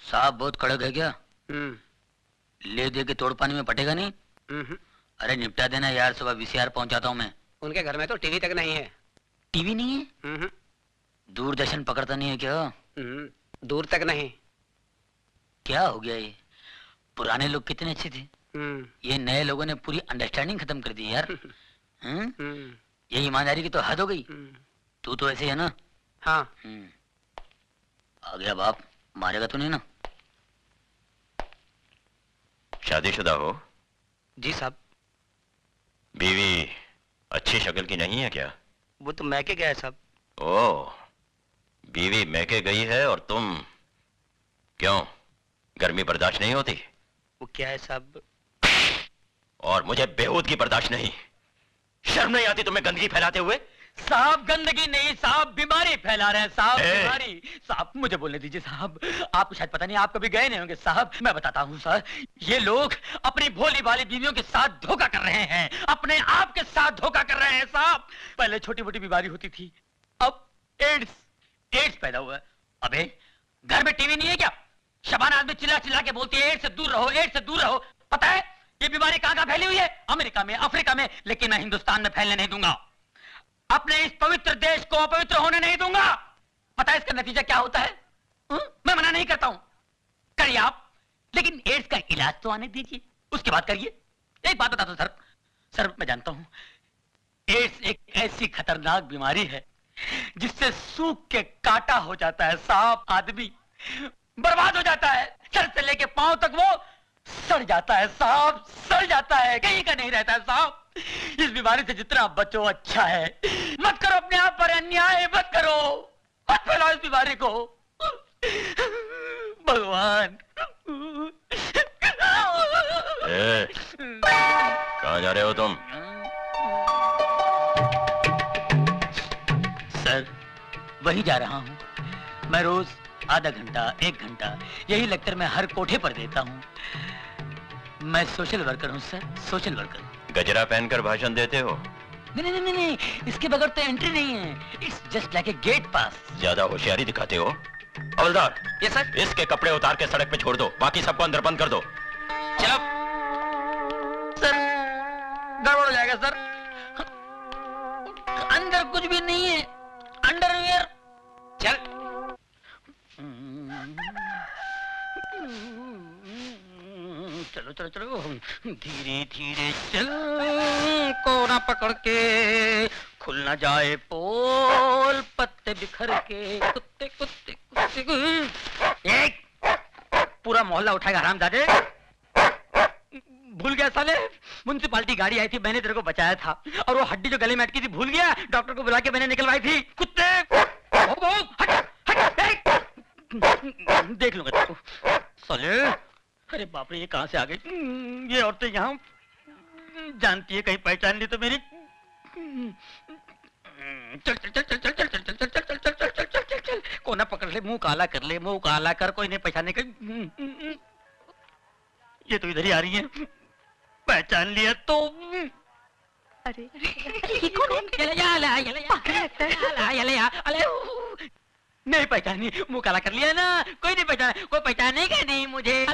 साहब बहुत कड़क है क्या? ले दे के तोड़ पानी में पटेगा नहीं? अरे निपटा देना यार, सुबह वीसीआर पहुंचाता हूँ मैं। उनके घर में तो टीवी तक नहीं है। टीवी नहीं है? दूरदर्शन पकड़ता नहीं है क्या? दूर तक नहीं। क्या हो गया ये? पुराने लोग कितने अच्छे थे, ये नए लोगों ने पूरी अंडरस्टैंडिंग खत्म कर दी यार। ये ईमानदारी की तो हद हो गई। तू तो ऐसे है ना? हाँ। आ गया बाप, मारेगा तो नहीं ना? शादीशुदा हो? जी साहब। बीवी अच्छी शक्ल की नहीं है क्या? वो तो मैके गया है साहब। ओह, बीवी मैके गई है और तुम क्यों, गर्मी बर्दाश्त नहीं होती? वो क्या है साहब? और मुझे बेहूदगी बर्दाश्त नहीं। शर्म नहीं आती तुम्हें गंदगी फैलाते हुए? साहब गंदगी नहीं साहब, बीमारी फैला रहे हैं साहब, बीमारी। साहब मुझे बोलने दीजिए साहब, आपको शायद पता नहीं, आप कभी गए नहीं होंगे साहब। मैं बताता हूँ सर, ये लोग अपनी भोली भाली बीवियों के साथ धोखा कर रहे हैं, अपने आप के साथ धोखा कर रहे हैं साहब। पहले छोटी मोटी बीमारी होती थी, अब एड्स पैदा हुआ है। अबे घर में टीवी नहीं है क्या? शबाना आदमी चिल्ला चिल्ला के बोलती है एड्स से दूर रहो, एड्स से दूर रहो। पता है ये बीमारी कहाँ कहाँ फैली हुई है? अमेरिका में, अफ्रीका में, लेकिन मैं हिंदुस्तान में फैलने नहीं दूंगा। अपने इस पवित्र देश को अपवित्र होने नहीं दूंगा। पता है इसका नतीजा क्या होता है? मैं मना नहीं करता हूं, करिए आप, लेकिन एड्स का इलाज तो आने दीजिए, उसके बाद करिए। एक बात बता दो सर, मैं जानता हूं एड्स एक ऐसी खतरनाक बीमारी है जिससे सूख के काटा हो जाता है साहब, आदमी बर्बाद हो जाता है, सर से लेके पांव तक वो सड़ जाता है साहब, सड़ जाता है, कहीं का नहीं रहता है साहब। इस बीमारी से जितना बचो अच्छा है। मत करो अपने आप पर अन्याय, मत करो, मत फैलाओ इस बीमारी को। भगवान। कहाँ जा रहे हो तुम? सर वही जा रहा हूँ, मैं रोज आधा घंटा 1 घंटा यही लेक्चर में हर कोठे पर देता हूँ। मैं सोशल वर्कर हूँ सर, सोशल वर्कर। गजरा पहनकर भाषण देते हो? नहीं, इसके बगैर तो एंट्री नहीं है। It's just like a gate pass. ज्यादा होशियारी दिखाते हो। हवलदार, ये सर, इसके कपड़े उतार के सड़क पे छोड़ दो, बाकी सबको अंदर बंद कर दो। चलो सर, गड़बड़ हो जाएगा सर, अंदर कुछ भी नहीं है, अंडरवियर। चल चलो, धीरे धीरे चल, कोना पकड़ के, खुल ना जाए पोल, पत्ते बिखर के, कुत्ते कुत्ते कुत्ते। एक पूरा मोहल्ला उठाएगा हरामजादे। भूल गया साले, म्युनिसिपालिटी गाड़ी आई थी, मैंने तेरे को बचाया था, और वो हड्डी जो गले में अटकी थी भूल गया, डॉक्टर को बुला के मैंने निकलवाई थी। कुत्ते हट, देख लूंगा तेरे को साले। अरे बाप रे, ये कहां से आ गई? ये औरतें यहाँ जानती है, कहीं पहचान ली तो मेरी। चल चल चल चल चल चल चल चल चल चल चल चल चल चल चल चल, कोना पकड़ ले, मुंह काला कर ले, मुंह काला कर, कोई नहीं पहचाने का। ये तो इधर ही आ रही है, पहचान लिया तो। अरे ये कौन है? नहीं पहचानी, मुंह काला कर लिया ना, कोई नहीं पहचाना, कोई पहचानेगा नहीं मुझे।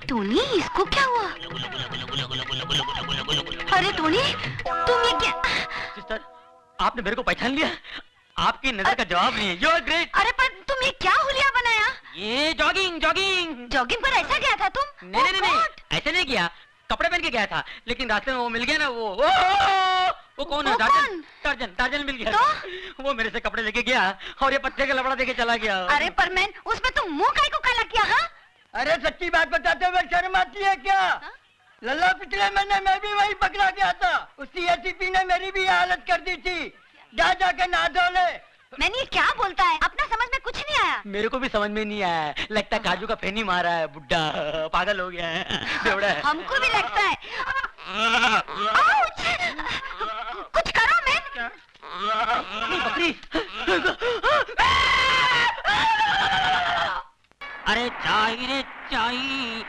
टोनी, इसको क्या हुआ? अरे टोनी, तुम ये क्या? सिस्टर, आपने मेरे को पहचान लिया, आपकी नजर का जवाब नहीं है। You are great. अरे पर तुम ये क्या हुलिया बनाया? ये जॉगिंग पर ऐसा गया था तुम? नहीं, ऐसे नहीं किया, कपड़े पहन के गया था, लेकिन रास्ते में वो मिल गया ना, वो कौन है? टार्जन मिल गया तो? वो मेरे से कपड़े लेके गया और ये पत्ते का लबड़ा देके चला गया। अरे पर मैं उसमें तुम मुंह काहे को काला किया? हाँ, अरे सच्ची बात बताते हुए शर्म आती है क्या? लल्ला पिछले महीने मैं भी वही पकड़ा गया था, उसी एसीपी ने मेरी भी हालत कर दी थी। जाके नहा धो ले। मैंने ये क्या बोलता है? अपना समझ में कुछ नहीं आया। मेरे को भी समझ में नहीं आया, लगता है काजू का फेनी मारा है, बुड्ढा पागल हो गया है, बेवड़ा है। हमको भी लगता है। कुछ करो मैं। बकरी। अरे चाई रे चाई,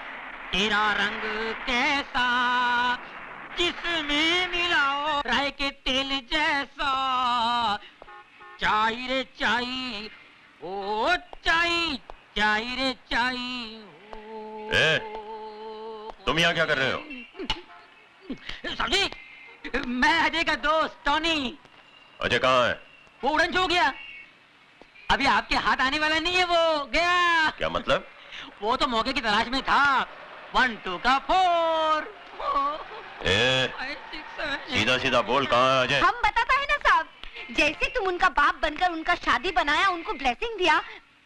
तेरा रंग कैसा, जिसमें मिलाओ राय के तेल जैसा, चाय रे चाय, ओ चाय, चाय रे चाय। ए, तुम यहाँ क्या कर रहे हो? समझी? मैं अजय का दोस्त टॉनी। अजय कहाँ है? वो उड़न छू गया, अभी आपके हाथ आने वाला नहीं है, वो गया। क्या मतलब? वो तो मौके की तलाश में था। 1 2 का 4। ए, सीधा सीधा बोल, कहाँ है अजय? हम बताता है ना साहब, जैसे तुम उनका बाप बनकर उनका शादी बनाया, उनको ब्लेसिंग दिया,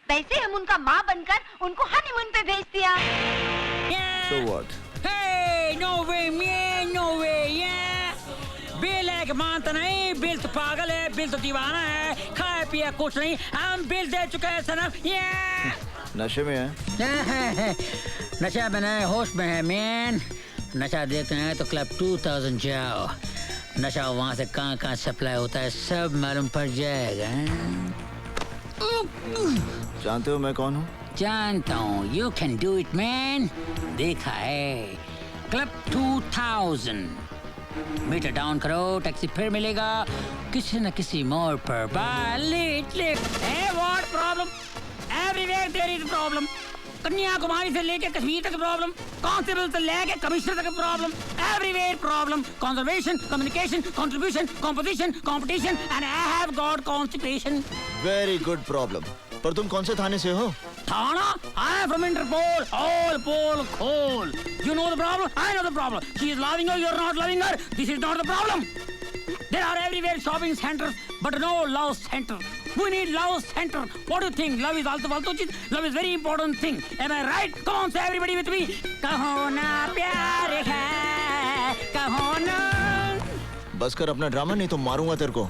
वैसे हम उनका माँ बनकर उनको हनीमून पे भेज दिया। So what? Hey, no way, man, no way, yeah. Bill है कि मानता नहीं, बिल तो पागल है, बिल तो दीवाना है, खाए पिया कुछ नहीं, हम बिल दे चुके हैं सनम, yeah. नशे में है? नशा में नहीं, होश में है मैन। नशा देखते हैं तो क्लब 2000 जाओ, नशा वहाँ से कहाँ सप्लाई होता है सब मालूम पड़ जाएगा। जानते हो मैं कौन हूँ? जानता हूँ, you can do it man, देखा है। क्लब 2000 मीटर डाउन करो, टैक्सी फिर मिलेगा किसी न किसी मोड़ पर। What problem? Everywhere there is problem. Kanyakumari से लेके कश्मीर तक प्रॉब्लम, कांस्टेबल से लेके कमिश्नर तक problem, everywhere problem. Conservation, communication, contribution, composition, competition and I have got constipation. Very good problem. पर तुम कौन से थाने से हो? थाना? I am from Interpol. All Pol Khol. You know the problem? I know the problem. She is loving her. You are not loving her. This is not the problem. There are everywhere shopping centers, but no love center. We need love center. What do you think? Love is also फालतू चीज. Love is very important thing. Am I right? Come on, say everybody with me. कहो ना प्यार है, कहो ना। बस कर अपना ड्रामा, नहीं तो मारूंगा तेरे को।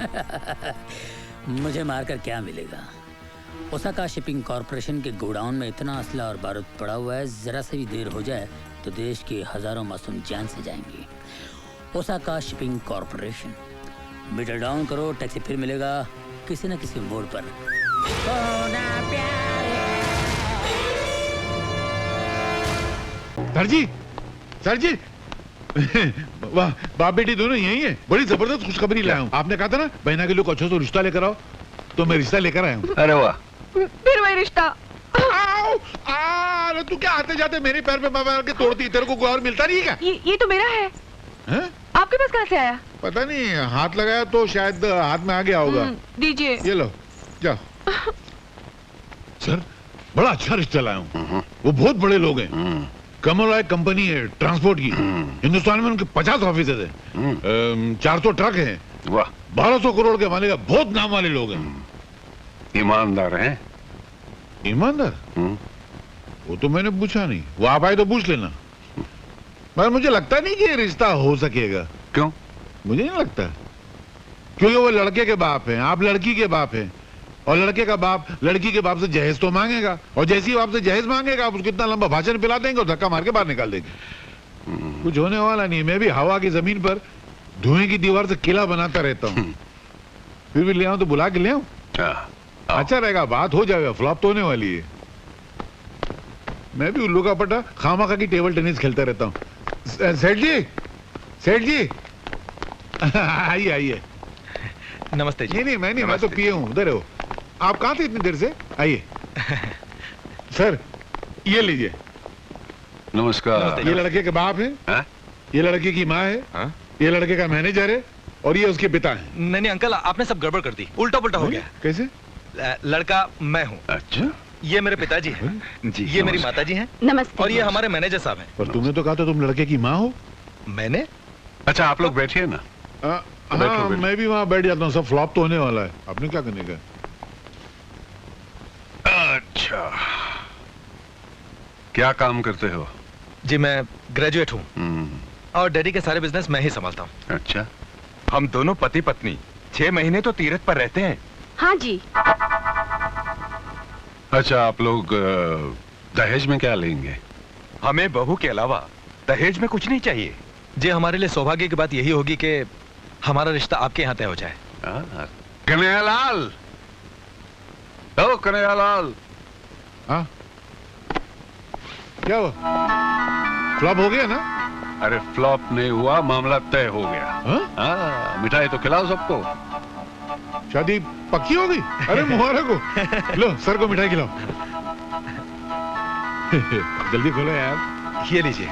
मुझे मारकर क्या मिलेगा? ओसाका शिपिंग कॉर्पोरेशन के गोडाउन में इतना असला और बारूद पड़ा हुआ है, जरा से भी देर हो जाए तो देश के हजारों मासूम जान से जाएंगे। Osaka shipping corporation, metre down करो, टैक्सी फिर मिलेगा किसी न किसी मोड़ पर। सर जी, सर जी। वाह, बाप बेटी दोनों यही है। बड़ी जबरदस्त खुशखबरी लाया हूँ। आपने कहा था ना बहना के लोग अच्छा तो रिश्ता लेकर आओ, तो मैं रिश्ता लेकर आया हूँ। अरे वाह, फिर वही रिश्ता। अरे तू क्या आते जाते मेरे पैर पे मार के तोड़ती? तेरे को कोई और मिलता नहीं क्या? ये तो मेरा है। आपके पास कहाँ से आया? पता नहीं, हाथ लगाया तो शायद हाथ में आ गया होगा। दीजिए। ये लो, जाओ। सर, बड़ा अच्छा रिश्ता लाया हूँ। वो बहुत बड़े लोग हैं। कमल रॉय कंपनी है ट्रांसपोर्ट की, हिंदुस्तान में उनके 50 ऑफिस है, 400 ट्रक हैं, 1200 करोड़ के मालिक, बहुत नाम वाले लोग हैं। ईमानदार हैं? ईमानदार? वो तो मैंने पूछा नहीं, वो आप आए तो पूछ लेना। मगर मुझे लगता नहीं कि ये रिश्ता हो सकेगा। क्यों? मुझे नहीं लगता, क्योंकि वो लड़के के बाप हैं, आप लड़की के बाप हैं, और लड़के का बाप लड़की के बाप से जहेज तो मांगेगा, और जैसे ही बाप से जहेज मांगेगा आप उसको इतना लंबा भाषण पिला देंगे और धक्का मार के बाहर निकाल देंगे। कुछ होने वाला नहीं। मैं भी हवा की जमीन पर धुएं की दीवार से किला बनाता रहता हूँ। फिर भी ले आऊं तो बुला के ले आऊं? अच्छा रहेगा, बात हो जाएगा, फ्लॉप तो होने वाली है। मैं भी उल्लू का पट्टा खामा की टेबल टेनिस खेलता रहता हूँ। सेठ जी, सेठ जी। आइए आइए। नमस्ते जी। नहीं, मैं तो पिए हूँ। उधर हो आप? कहाँ थे इतनी देर से? आइए। सर, ये लीजिए। नमस्कार। ये लड़के के बाप है, ये लड़के की माँ है, ये लड़के का मैनेजर है, और ये उसके पिता है। नहीं अंकल, आपने सब गड़बड़ कर दी, उल्टा पुल्टा हो गया। कैसे? लड़का मैं हूँ। अच्छा, ये मेरे पिताजी हैं जी, ये मेरी माताजी हैं। नमस्ते। और ये हमारे मैनेजर साहब हैं। पर तुमने तो कहा था तुम लड़के की माँ हो। मैंने? अच्छा, आप लोग बैठिए ना। हाँ, मैं भी वहाँ बैठ जाता हूँ, सब फ्लॉप तो होने वाला है। आपने क्या करने का? अच्छा, क्या काम करते हो? जी मैं ग्रेजुएट हूँ, और डैडी के सारे बिजनेस मैं ही संभालता हूँ। अच्छा, हम दोनों पति पत्नी 6 महीने तो तीरथ पर रहते हैं। हाँ जी। अच्छा, आप लोग दहेज में क्या लेंगे? हमें बहू के अलावा दहेज में कुछ नहीं चाहिए। जी हमारे लिए सौभाग्य की बात यही होगी कि हमारा रिश्ता आपके यहाँ तय हो जाए। कन्हैयालाल, ओ कन्हैयालाल। हाँ, क्या हुआ? फ्लॉप हो गया ना? अरे फ्लॉप नहीं हुआ, मामला तय हो गया। हाँ, मिठाई तो खिलाओ सबको। शादी पक्की हो गई? अरे मुबारक हो। लो सर को मिठाई खिलाओ। जल्दी खोलो यार। ये लीजिए।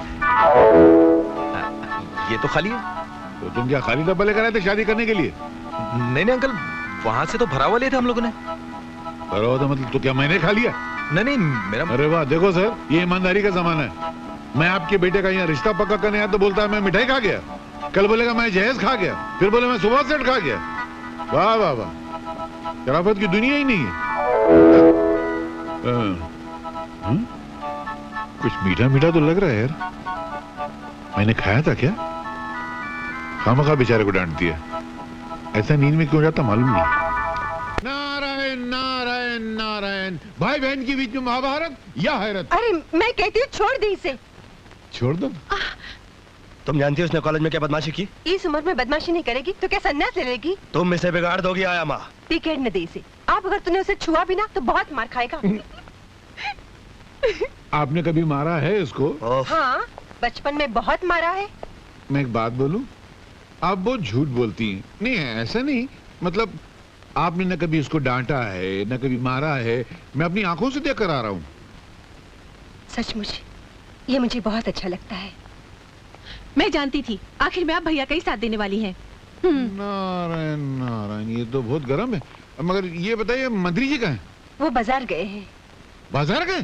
ये तो खाली है। तो तुम क्या खाली डब्बा लेकर आए थे शादी करने के लिए? नहीं नहीं अंकल, वहां से तो भरा हुआ लिए थे हम लोगों ने। भरा हुआ तो मतलब तो क्या मैंने खा लिया? नहीं नहीं मेरा। अरे वाह, देखो सर, ये ईमानदारी का जमाना है। मैं आपके बेटे का यहाँ रिश्ता पक्का करने आया तो बोलता है मैं मिठाई खा गया, कल बोलेगा मैं जहेज खा गया, फिर बोले मैं सुबह सेट खा गया। वाह वाह वाह, शराफत की दुनिया ही नहीं है। कुछ मीठा मीठा तो लग रहा है यार। मैंने खाया था क्या? खामखा बेचारे को डांट दिया। ऐसा नींद में क्यों जाता मालूम नहीं। नारायण नारायण नारायण। भाई बहन के बीच में महाभारत या हैरत? अरे मैं कहती हूँ छोड़ दी इसे। छोड़ दो। तुम जानती हो उसने कॉलेज में क्या बदमाशी की? इस उम्र में बदमाशी नहीं करेगी तो क्या सन्यास ले लेगी? तुम इसे बिगाड़ दोगी आया माँ। टिकट न दे इसे। आप अगर तूने उसे छुआ भी ना तो बहुत मार खाएगा। आपने कभी मारा है इसको? हाँ, बचपन में बहुत मारा है। मैं एक बात बोलूं, आप बहुत झूठ बोलती हैं। नहीं ऐसा नहीं, मतलब आपने न कभी इसको डांटा है न कभी मारा है। मैं अपनी आंखों से देख कर आ रहा हूँ। सचमुच ये मुझे बहुत अच्छा लगता है। मैं जानती थी आखिर में आप भैया का ही साथ देने वाली हैं। नारायण नारायण, ये तो बहुत गर्म है। मगर ये बताइए मंत्री जी कहाँ हैं? वो बाजार गए हैं। बाजार गए?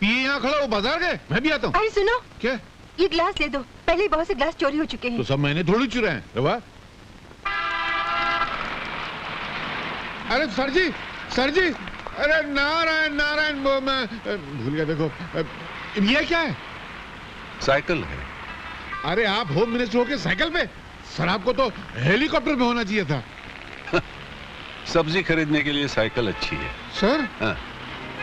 पिए यहाँ खड़ा, वो बाजार गए? मैं भी आता हूँ। अरे सुनो, क्या? ये गिलास ले दो। पहले ही बहुत से गिलास चोरी हो चुके हैं। तो सब मैंने थोड़ी चुराए हैं। रवा? अरे सर जी, सर जी, अरे नारायण नारायण, वो मैं भूल गया। देखो ये क्या है? साइकिल है। अरे आप होम मिनिस्टर होके साइकिल पे? सर आपको तो हेलीकॉप्टर में होना चाहिए था। सब्जी खरीदने के लिए साइकिल अच्छी है। सर? हाँ।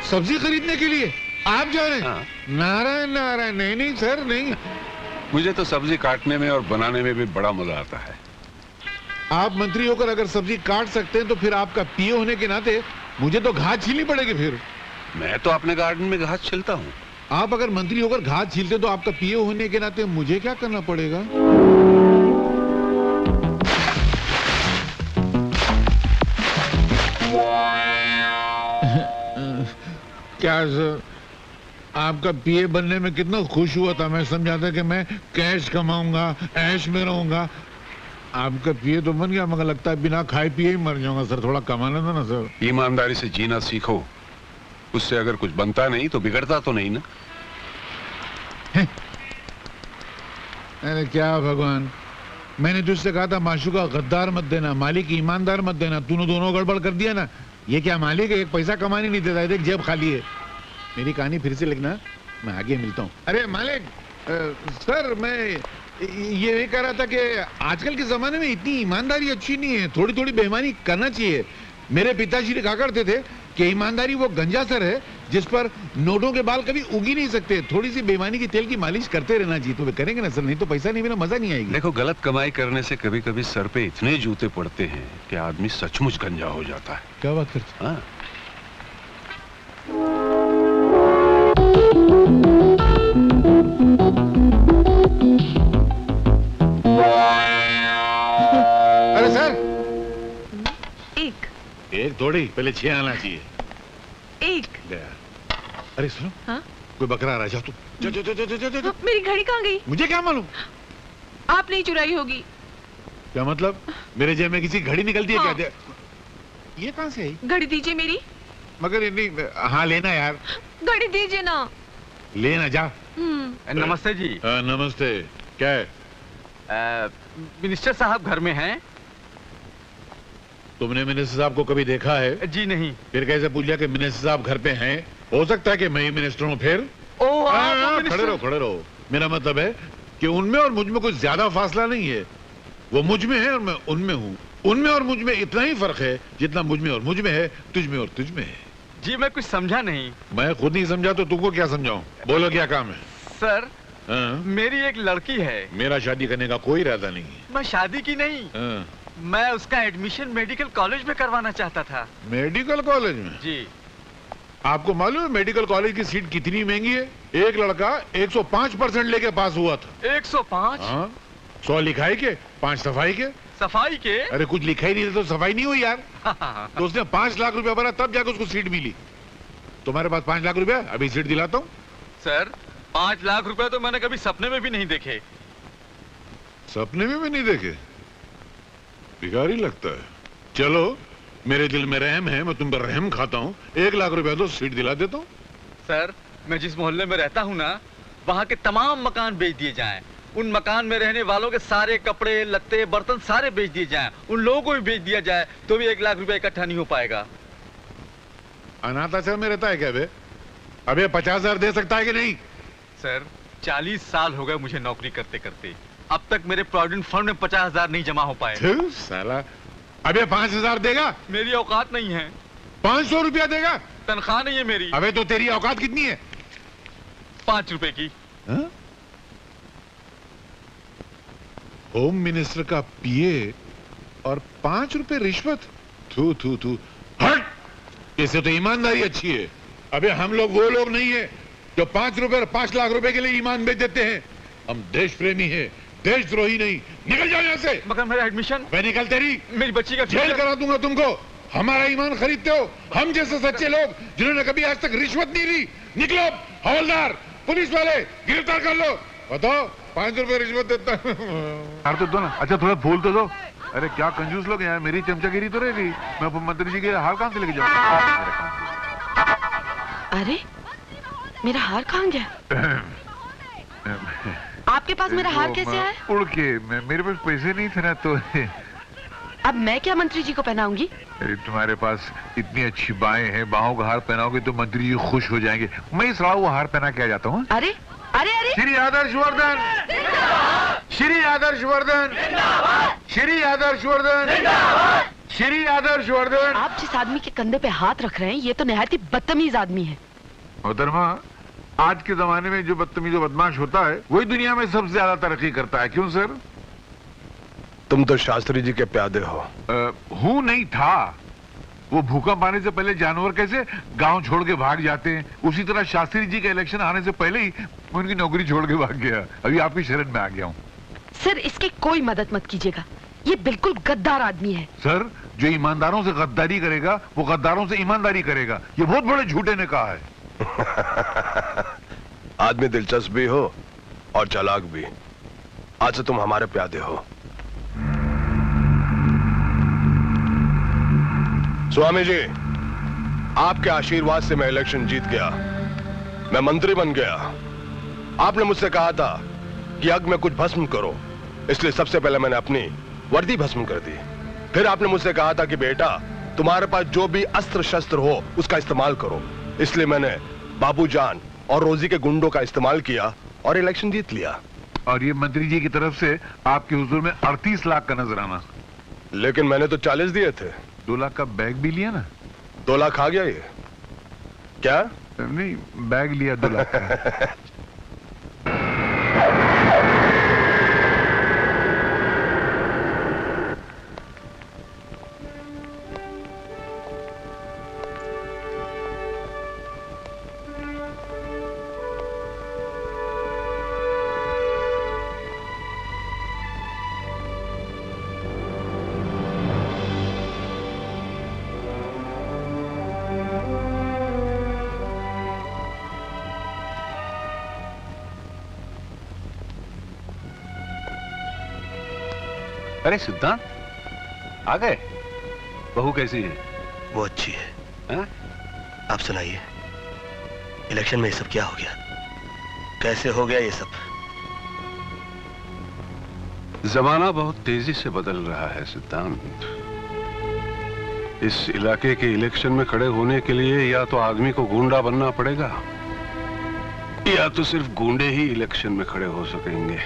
सब्जी खरीदने के लिए आप जा रहे हैं? हाँ। नारायण नारायण, नहीं नहीं सर नहीं। मुझे तो सब्जी काटने में और बनाने में भी बड़ा मजा आता है। आप मंत्री होकर अगर सब्जी काट सकते हैं तो फिर आपका पीए होने के नाते मुझे तो घास छीलनी पड़ेगी। फिर मैं तो अपने गार्डन में घास छिलता हूँ। आप अगर मंत्री होकर घास छीलते तो आपका पीए होने के नाते मुझे क्या करना पड़ेगा? क्या सर, आपका पीए बनने में कितना खुश हुआ था। मैं समझा था कि मैं कैश कमाऊंगा, ऐश में रहूंगा। आपका पीए तो बन गया, मगर लगता है बिना खाए पिए ही मर जाऊंगा। सर थोड़ा कमाना था ना सर। ईमानदारी से जीना सीखो, उससे अगर कुछ बनता नहीं तो बिगड़ता तो नहीं ना। अरे क्या भगवान, मैंने तुझसे कहा था माशूका गद्दार मत देना, मालिक ईमानदार मत देना। तूने दोनों गड़बड़ कर दिया ना। ये क्या मालिक है, एक पैसा कमाने नहीं देता, देख जेब खाली है। मेरी कहानी फिर से लिखना, मैं आगे मिलता हूँ। अरे मालिक, सर मैं ये कह रहा था कि आजकल के जमाने में इतनी ईमानदारी अच्छी नहीं है, थोड़ी थोड़ी बेईमानी करना चाहिए। मेरे पिताजी ने कहा करते थे कि ईमानदारी वो गंजा सर है जिस पर नोटों के बाल कभी उग ही नहीं सकते। थोड़ी सी बेईमानी की तेल की मालिश करते रहना चाहिए। तो वे करेंगे ना सर, नहीं तो पैसा नहीं मिला, मजा नहीं आएगी। देखो, गलत कमाई करने से कभी कभी सर पे इतने जूते पड़ते हैं कि आदमी सचमुच गंजा हो जाता है। क्या बात करते? हाँ। अरे सर, एक एक थोड़ी, पहले 6 आना चाहिए। एक गया। अरे सुनो, हाँ? कोई बकरा आ रहा है, जा तू। जा। मेरी घड़ी कहाँ गई? मुझे क्या मालूम? आप नहीं चुराई होगी। क्या मतलब? मेरे जेब में किसी घड़ी निकलती है? हाँ। क्या ये कहाँ से आई? घड़ी दीजिए मेरी। मगर ये नहीं। हाँ लेना यार, घड़ी दीजिए ना। लेना जा। नमस्ते जी। नमस्ते। क्या है? मिनिस्टर साहब घर में हैं? तुमने मिनिस्टर साहब को कभी देखा है? जी नहीं। फिर कैसे पूछ लिया कि मिनिस्टर साहब घर पे हैं? हो सकता है कि मैं ही मिनिस्टर हूँ फिर। खड़े रहो खड़े रहो। मेरा मतलब है कि उनमें और मुझ में कुछ ज्यादा फासला नहीं है। वो मुझ में है और मैं उनमें हूँ। उनमें और मुझ में इतना ही फर्क है जितना मुझ में और मुझ में है, तुझ में और तुझ में है। जी मैं कुछ समझा नहीं। मैं खुद नहीं समझा तो तुमको क्या समझाऊं? बोलो क्या काम है? सर, हाँ? मेरी एक लड़की है। मेरा शादी करने का कोई इरादा नहीं है। मैं शादी की नहीं, हाँ? मैं उसका एडमिशन मेडिकल कॉलेज में करवाना चाहता था। मेडिकल कॉलेज में? जी। आपको मालूम है मेडिकल कॉलेज की सीट कितनी महंगी है? एक लड़का 105% लेके पास हुआ था। 105? हाँ, 100 लिखाई के 5 सफाई के। सफाई के? अरे कुछ लिखा ही नहीं था तो सफाई नहीं हुई यार। तो उसने 5 लाख रुपया भरा तब जाकर उसको सीट मिली। तुम्हारे पास 5 लाख रुपया, अभी सीट दिलाता हूँ। सर 5 लाख रुपए तो मैंने कभी सपने में भी नहीं देखे। सपने में भी नहीं देखे? भिखारी लगता है। चलो मेरे दिल में रहम है, मैं तुम पर रहम खाता हूँ। 1 लाख रुपया तो सीट दिला देता हूँ। सर मैं जिस मोहल्ले में रहता हूँ ना, वहाँ के तमाम मकान बेच दिए जाएं। उन मकान में रहने वालों के सारे कपड़े लत्ते बर्तन सारे बेच दिए जाएं। उन लोगों को भी बेच दिया जाए तो भी 1 लाख रुपया इकट्ठा नहीं हो पाएगा। अनाथ आश्रम में रहता है क्या बे? अबे 50,000 दे सकता है कि नहीं? सर 40 साल हो गए मुझे नौकरी करते करते, अब तक मेरे प्रोविडेंट फंड में 50,000 नहीं जमा हो पाए। साला, अबे 5,000 देगा? मेरी औकात नहीं है। 500 रुपया देगा? तनख्वाह नहीं है मेरी। अबे तो तेरी औकात कितनी है? 5 रुपए की। हा? होम मिनिस्टर का पीए और 5 रुपए रिश्वत? थू थू थू, हट। इससे तो ईमानदारी अच्छी है। अबे हम लोग वो लोग नहीं है जो 5 रुपए और 5 लाख रुपए के लिए ईमान बेच देते हैं। हम देश प्रेमी है, देशद्रोही नहीं। निकल जाओ यहाँ से। मगर मेरा एडमिशन? मैं निकल, तेरी मेरी बच्ची का जेल करा दूंगा तुमको। हमारा ईमान खरीदते हो? हम जैसे सच्चे लोग जिन्होंने कभी आज तक रिश्वत नहीं ली। निकलो, हवलदार, पुलिस वाले, गिरफ्तार कर लो। बताओ, 5 रुपए रिश्वत देता यार तो दो ना। अच्छा थोड़ा फूल तो दो। अरे क्या कंजूस लोग हैं, मेरी चमचागिरी तो रहेगी। मैं मंत्री जी के हार कहां से लेके जाऊंगा? अरे मेरा हार कहाँ गया? आपके पास मेरा हार कैसे आया? उड़ के, मेरे पास पैसे नहीं थे ना तो। अब मैं क्या मंत्री जी को पहनाऊंगी? तुम्हारे पास इतनी अच्छी बाहें हैं, बाहों का हार पहनाओगे तो मंत्री जी खुश हो जाएंगे। मैं इस वो हार पहना के आ जाता हूँ। अरे अरे अरे, श्री आदर्शवर्धन, श्री आदर्शवर्धन, श्री आदर्शवर्धन, श्री आदर्शवर्धन। आप जिस आदमी के कंधे पे हाथ रख रहे हैं ये तो निहायत ही बदतमीज आदमी है। मोहतरमा, आज के जमाने में जो बदतमीज और बदमाश होता है वही दुनिया में सबसे ज्यादा तरक्की करता है। क्यों सर? तुम तो शास्त्री जी के प्यादे हो। हूं नहीं था। वो भूकंप आने से पहले जानवर कैसे गांव छोड़ के भाग जाते हैं, उसी तरह शास्त्री जी के इलेक्शन आने से पहले ही मैं उनकी नौकरी छोड़ के भाग गया। अभी आपकी शरण में आ गया हूँ। सर इसकी कोई मदद मत कीजिएगा, ये बिल्कुल गद्दार आदमी है। सर जो ईमानदारों से गद्दारी करेगा वो गद्दारों से ईमानदारी करेगा, ये बहुत बड़े झूठे ने कहा है। आदमी दिलचस्प भी हो और चालाक भी। आज से तुम हमारे प्यादे हो। स्वामी जी, आपके आशीर्वाद से मैं इलेक्शन जीत गया, मैं मंत्री बन गया। आपने मुझसे कहा था कि यज्ञ में कुछ भस्म करो, इसलिए सबसे पहले मैंने अपनी वर्दी भस्म कर दी। फिर आपने मुझसे कहा था कि बेटा तुम्हारे पास जो भी अस्त्र शस्त्र हो उसका इस्तेमाल करो, इसलिए मैंने बाबूजान और रोजी के गुंडों का इस्तेमाल किया और इलेक्शन जीत लिया। और ये मंत्री जी की तरफ से आपके हुजूर में 38 लाख का नजराना। लेकिन मैंने तो 40 दिए थे। 2 लाख का बैग भी लिया ना? 2 लाख आ गया ये? क्या? नहीं, बैग लिया 2 लाख का। अरे सिद्धांत आ गए। बहू कैसी है? वो अच्छी है। हा? आप सुनाइए, इलेक्शन में ये सब क्या हो गया? कैसे हो गया ये सब? जमाना बहुत तेजी से बदल रहा है सिद्धांत। इस इलाके के इलेक्शन में खड़े होने के लिए या तो आदमी को गुंडा बनना पड़ेगा या तो सिर्फ गुंडे ही इलेक्शन में खड़े हो सकेंगे।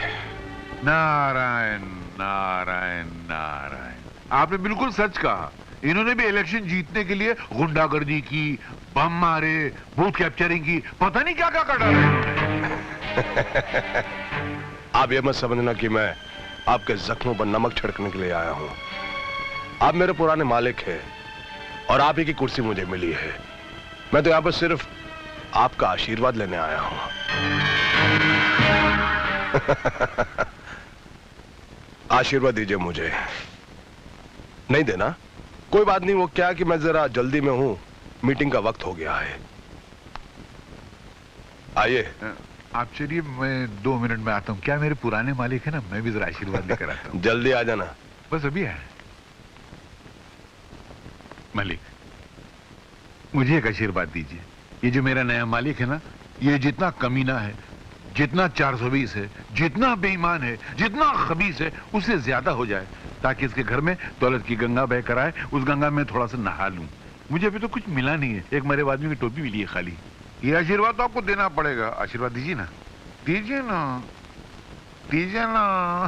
नारायण नारायण नारायण, आपने बिल्कुल सच कहा। इन्होंने भी इलेक्शन जीतने के लिए गुंडागर्दी की, बम मारे, बूथ कैप्चरिंग की, पता नहीं क्या क्या कर डाला इन्होंने। आप ये मत समझना कि मैं आपके जख्मों पर नमक छिड़कने के लिए आया हूं। आप मेरे पुराने मालिक हैं और आप ही की कुर्सी मुझे मिली है। मैं तो यहां पर सिर्फ आपका आशीर्वाद लेने आया हूं। आशीर्वाद दीजिए मुझे नहीं देना? कोई बात नहीं, वो क्या कि मैं जरा जल्दी में हूं, मीटिंग का वक्त हो गया है। आइए। आप चलिए, मैं 2 मिनट में आता हूँ। क्या मेरे पुराने मालिक है ना, मैं भी जरा आशीर्वाद लेकर आता हूँ। जल्दी आ जाना। बस अभी है। मालिक, मुझे एक आशीर्वाद दीजिए। ये जो मेरा नया मालिक है ना, ये जितना कमीना है, जितना 420 है, जितना बेईमान है, जितना खबीस है, उससे ज्यादा हो जाए, ताकि इसके घर में दौलत की गंगा बह कर आए, उस गंगा में थोड़ा सा नहा लूं। मुझे अभी तो कुछ मिला नहीं है, एक मेरे आदमी की टोपी मिली है खाली। ये आशीर्वाद तो आपको देना पड़ेगा। आशीर्वाद दीजिए ना, दीजिए ना, दीजिए ना।